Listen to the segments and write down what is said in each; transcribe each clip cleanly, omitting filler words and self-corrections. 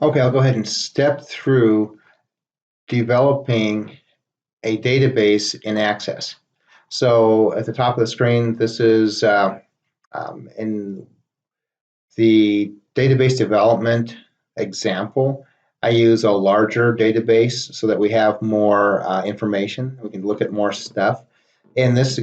Okay, I'll go ahead and step through developing a database in Access. So at the top of the screen, this is in the database development example. I use a larger database so that we have more information. We can look at more stuff. In this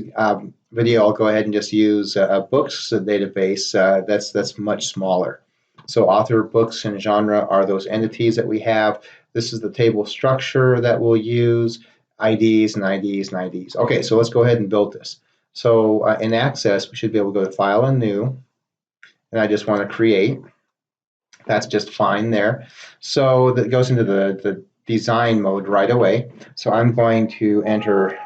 video, I'll go ahead and just use a books database that's much smaller. So author, books, and genre are those entities that we have. This is the table structure that we'll use, IDs and IDs and IDs. Okay, so let's go ahead and build this. So in Access, we should be able to go to File and New, and I just want to create. That's just fine there. So that goes into the design mode right away. So I'm going to enter,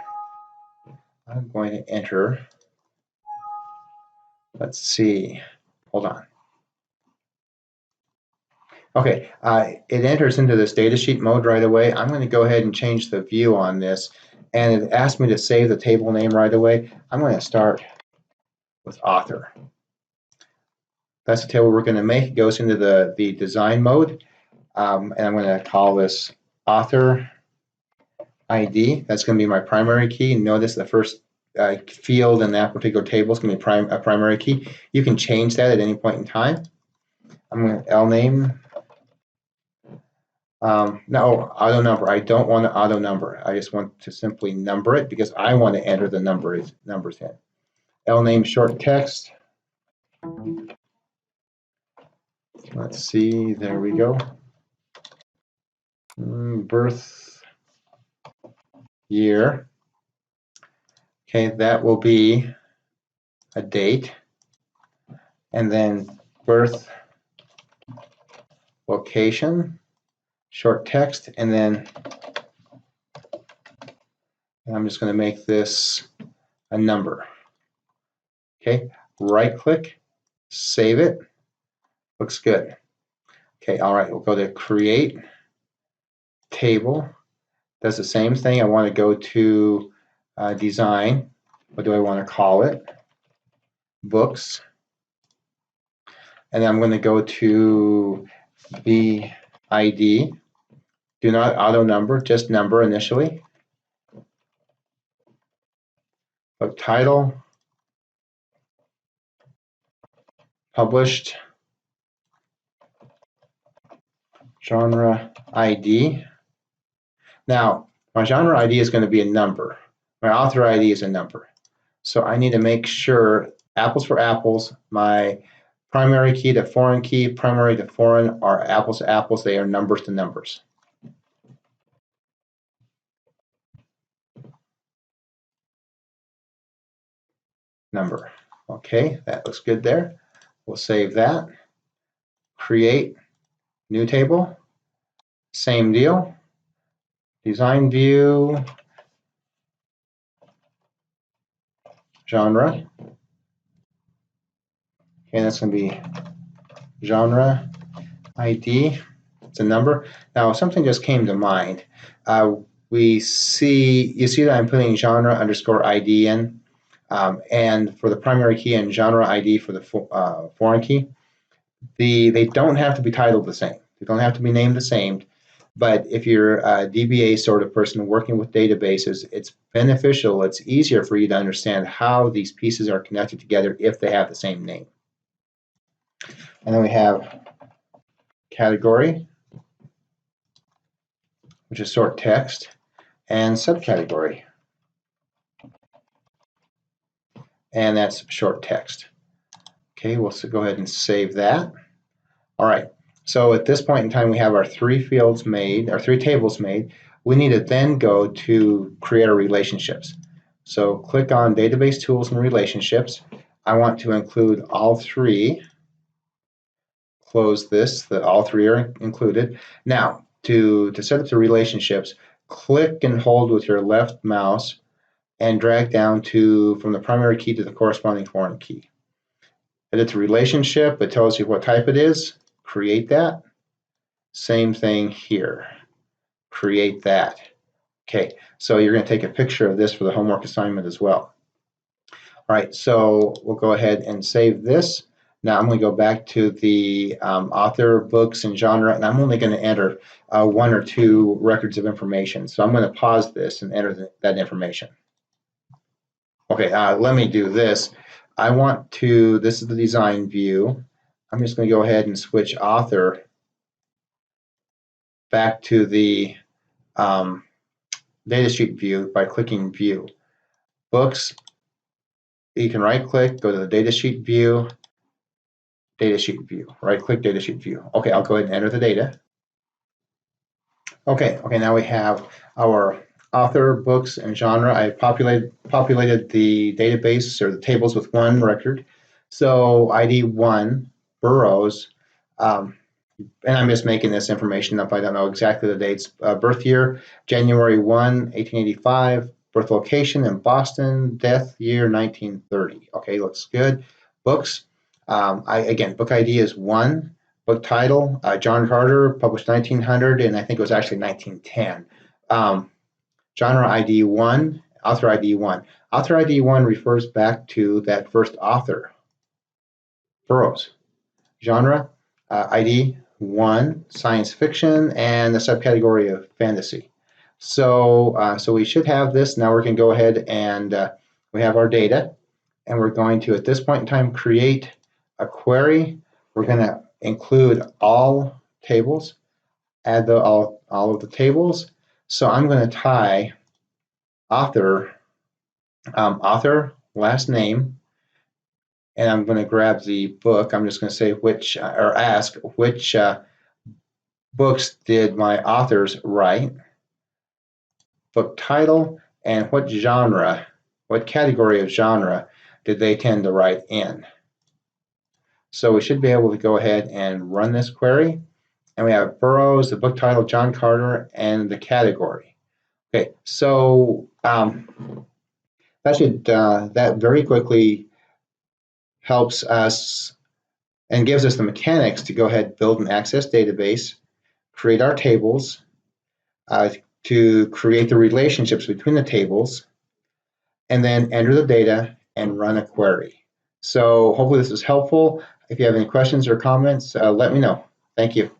let's see, hold on. Okay, it enters into this datasheet mode right away. I'm going to go ahead and change the view on this, and it asked me to save the table name right away. I'm going to start with author. That's the table we're going to make. It goes into the design mode, and I'm going to call this author ID. That's going to be my primary key. Notice the first field in that particular table is going to be a primary key. You can change that at any point in time. I'm going to LName. No, auto number. I don't want to auto number. I just want to simply number it because I want to enter the numbers in. LName short text. Let's see. There we go. Birth year. Okay, that will be a date. And then birth location, short text, and then I'm just going to make this a number. Okay, right click, save it. Looks good. Okay, all right, we'll go to create table. Does the same thing. I want to go to design. What do I want to call it? Books. And then I'm going to go to the ID. Do not auto number, just number initially. Book title, published, genre ID. Now, my genre ID is going to be a number. My author ID is a number. So I need to make sure, apples for apples, my primary key to foreign key, primary to foreign are apples to apples. They are numbers to numbers. Number. Okay, that looks good there. We'll save that. Create new table. Same deal. Design view. Genre. Okay, that's going to be genre ID. It's a number. Now, something just came to mind. You see that I'm putting genre underscore ID in, and for the primary key and genre ID for the foreign key. They don't have to be titled the same. They don't have to be named the same. But if you're a DBA sort of person working with databases, it's beneficial. It's easier for you to understand how these pieces are connected together if they have the same name. And then we have category, which is short text, and subcategory. And that's short text. Okay, we'll go ahead and save that. All right, so at this point in time, we have our three fields made, our three tables made. We need to then go to create our relationships. So click on Database Tools and Relationships. I want to include all three. Close this, all three are included. Now, to set up the relationships, click and hold with your left mouse and drag down from the primary key to the corresponding foreign key. Edit the relationship, it tells you what type it is. Create that. Same thing here. Create that. Okay, so you're going to take a picture of this for the homework assignment as well. All right, so we'll go ahead and save this. Now I'm going to go back to the author, books, and genre, and I'm only going to enter 1 or 2 records of information. So I'm going to pause this and enter that information. Okay, let me do this. I want to, this is the design view. I'm just going to go ahead and switch author back to the datasheet view by clicking view. Books, you can right click, go to the datasheet view, right click datasheet view. Okay, I'll go ahead and enter the data. Okay, now we have our author, books, and genre. I populated the database or the tables with 1 record. So ID 1, Burroughs, and I'm just making this information up. I don't know exactly the dates. Birth year, January 1, 1885. Birth location in Boston. Death year, 1930. Okay, looks good. Books, again, book ID is 1. Book title, John Carter, published 1900, and I think it was actually 1910. Genre ID 1, author ID 1. Author ID 1 refers back to that first author, Burroughs. Genre ID 1, science fiction, and the subcategory of fantasy. So we should have this. Now we're going to go ahead and we have our data, and we're going to, at this point in time, create a query. We're going to include all tables, add all of the tables. So I'm going to tie author, last name, and I'm going to grab the book. I'm just going to say which, or ask which books did my authors write, book title, and what genre, what category of genre did they tend to write in. So we should be able to go ahead and run this query. And we have Burroughs, the book title, John Carter, and the category. Okay, so that very quickly helps us and gives us the mechanics to go ahead and build an Access database, create our tables, to create the relationships between the tables, and then enter the data and run a query. So hopefully this is helpful. If you have any questions or comments, let me know. Thank you.